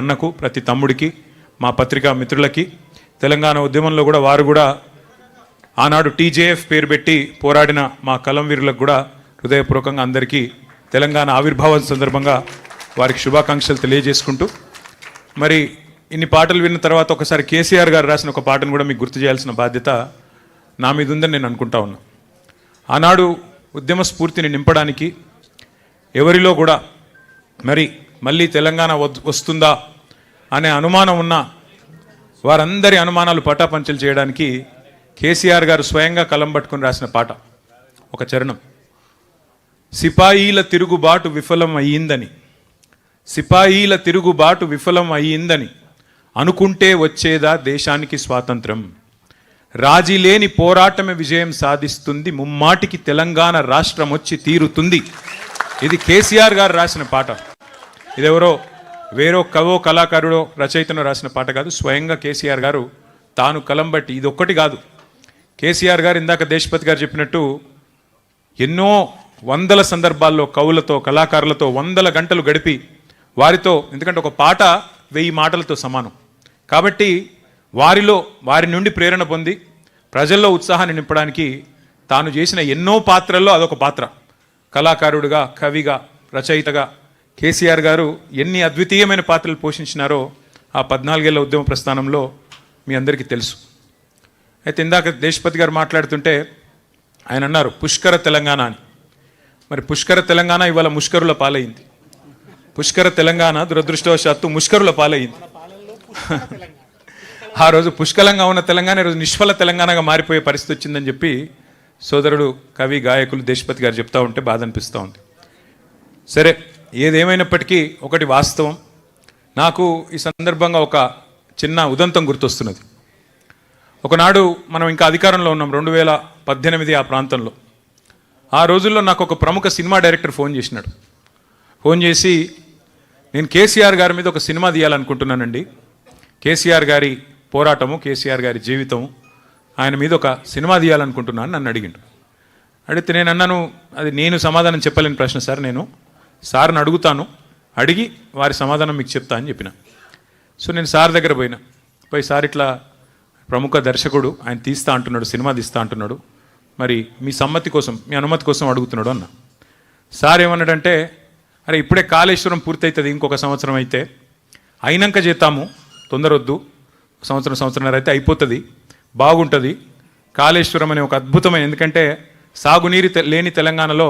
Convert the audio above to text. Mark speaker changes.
Speaker 1: అన్నకు, ప్రతి తమ్ముడికి, మా పత్రికా మిత్రులకి, తెలంగాణ ఉద్యమంలో కూడా వారు కూడా ఆనాడు టీజేఎఫ్ పేరు పెట్టి పోరాడిన మా కలం వీరులకు కూడా హృదయపూర్వకంగా అందరికీ తెలంగాణ ఆవిర్భావం సందర్భంగా వారికి శుభాకాంక్షలు తెలియజేసుకుంటూ, మరి ఇన్ని పాటలు విన్న తర్వాత ఒకసారి కేసీఆర్ గారు రాసిన ఒక పాటను కూడా మీకు గుర్తు చేయాల్సిన బాధ్యత నా మీద ఉందని నేను అనుకుంటా ఉన్నా. ఆనాడు ఉద్యమ స్ఫూర్తిని నింపడానికి ఎవరిలో కూడా మరి మళ్ళీ తెలంగాణ వస్తుందా అనే అనుమానం ఉన్న వారందరి అనుమానాలు పటాపంచలు చేయడానికి కేసీఆర్ గారు స్వయంగా కలం పట్టుకుని రాసిన పాట ఒక చరణం. సిపాయిల తిరుగుబాటు విఫలం అయ్యిందని, సిపాయిల తిరుగుబాటు విఫలం అయ్యిందని అనుకుంటే వచ్చేదా దేశానికి స్వాతంత్రం, రాజీ లేని పోరాటమే విజయం సాధిస్తుంది, ముమ్మాటికి తెలంగాణ రాష్ట్రం వచ్చి తీరుతుంది. ఇది కేసీఆర్ గారు రాసిన పాట. ఇదెవరో వేరో కవో కళాకారుడో రచయితనో రాసిన పాట కాదు. స్వయంగా కేసీఆర్ గారు తాను కలం బట్టి, ఇది ఒక్కటి కాదు, కేసీఆర్ గారు ఇందాక దేశపతి గారు చెప్పినట్టు ఎన్నో వందల సందర్భాల్లో కవులతో, కళాకారులతో వందల గంటలు గడిపి వారితో, ఎందుకంటే ఒక పాట 1000 మాటలతో సమానం కాబట్టి వారి నుండి ప్రేరణ పొంది ప్రజల్లో ఉత్సాహాన్ని నింపడానికి తాను చేసిన ఎన్నో పాత్రల్లో అదొక పాత్ర. కళాకారుడిగా, కవిగా, రచయితగా కేసీఆర్ గారు ఎన్ని అద్వితీయమైన పాత్రలు పోషించినారో ఆ 14 ఏళ్ల ఉద్యమ ప్రస్థానంలో మీ అందరికీ తెలుసు. అయితే ఇందాక దేశపతి గారు మాట్లాడుతుంటే ఆయన అన్నారు పుష్కర తెలంగాణ అని. మరి పుష్కర తెలంగాణ ఇవాళ ముష్కరుల పాలైంది. పుష్కర తెలంగాణ దురదృష్టవశాత్తు ముష్కరుల పాలైంది. ఆ రోజు పుష్కలంగా ఉన్న తెలంగాణ ఈరోజు నిష్ఫల తెలంగాణగా మారిపోయే పరిస్థితి వచ్చిందని చెప్పి సోదరుడు కవి, గాయకులు దేశపతి గారు చెప్తా ఉంటే బాధ అనిపిస్తూ ఉంది. సరే, ఏదేమైనప్పటికీ ఒకటి వాస్తవం, నాకు ఈ సందర్భంగా ఒక చిన్న ఉదంతం గుర్తొస్తున్నది. ఒకనాడు మనం ఇంకా అధికారంలో ఉన్నాం, 2018 ఆ ప్రాంతంలో. ఆ రోజుల్లో నాకు ఒక ప్రముఖ సినిమా డైరెక్టర్ ఫోన్ చేసినాడు. ఫోన్ చేసి, నేను కేసీఆర్ గారి మీద ఒక సినిమా తీయాలనుకుంటున్నానండి, కేసీఆర్ గారి పోరాటము, కేసీఆర్ గారి జీవితం, ఆయన మీద ఒక సినిమా తీయాలనుకుంటున్నాను నన్ను అడిగిండు. అడిగితే నేను అన్నాను, అది నేను సమాధానం చెప్పలేని ప్రశ్న సార్, నేను సార్ని అడుగుతాను, అడిగి వారి సమాధానం మీకు చెప్తా అని చెప్పిన. సో నేను సార్ దగ్గర పోయి సార్ ఇట్లా ప్రముఖ దర్శకుడు, ఆయన తీస్తా అంటున్నాడు, సినిమా తీస్తా అంటున్నాడు, మరి మీ సమ్మతి కోసం, మీ అనుమతి కోసం అడుగుతున్నాడు అన్న. సార్ ఏమన్నాడంటే, అరే ఇప్పుడే కాళేశ్వరం పూర్తవుతుంది, ఇంకొక సంవత్సరం అయితే అయినాక చేద్దాము, తొందరొద్దు, సంవత్సరంన్నర అయితే అయిపోతుంది, బాగుంటుంది. కాళేశ్వరం అనే ఒక అద్భుతమైన, ఎందుకంటే సాగునీరు లేని తెలంగాణలో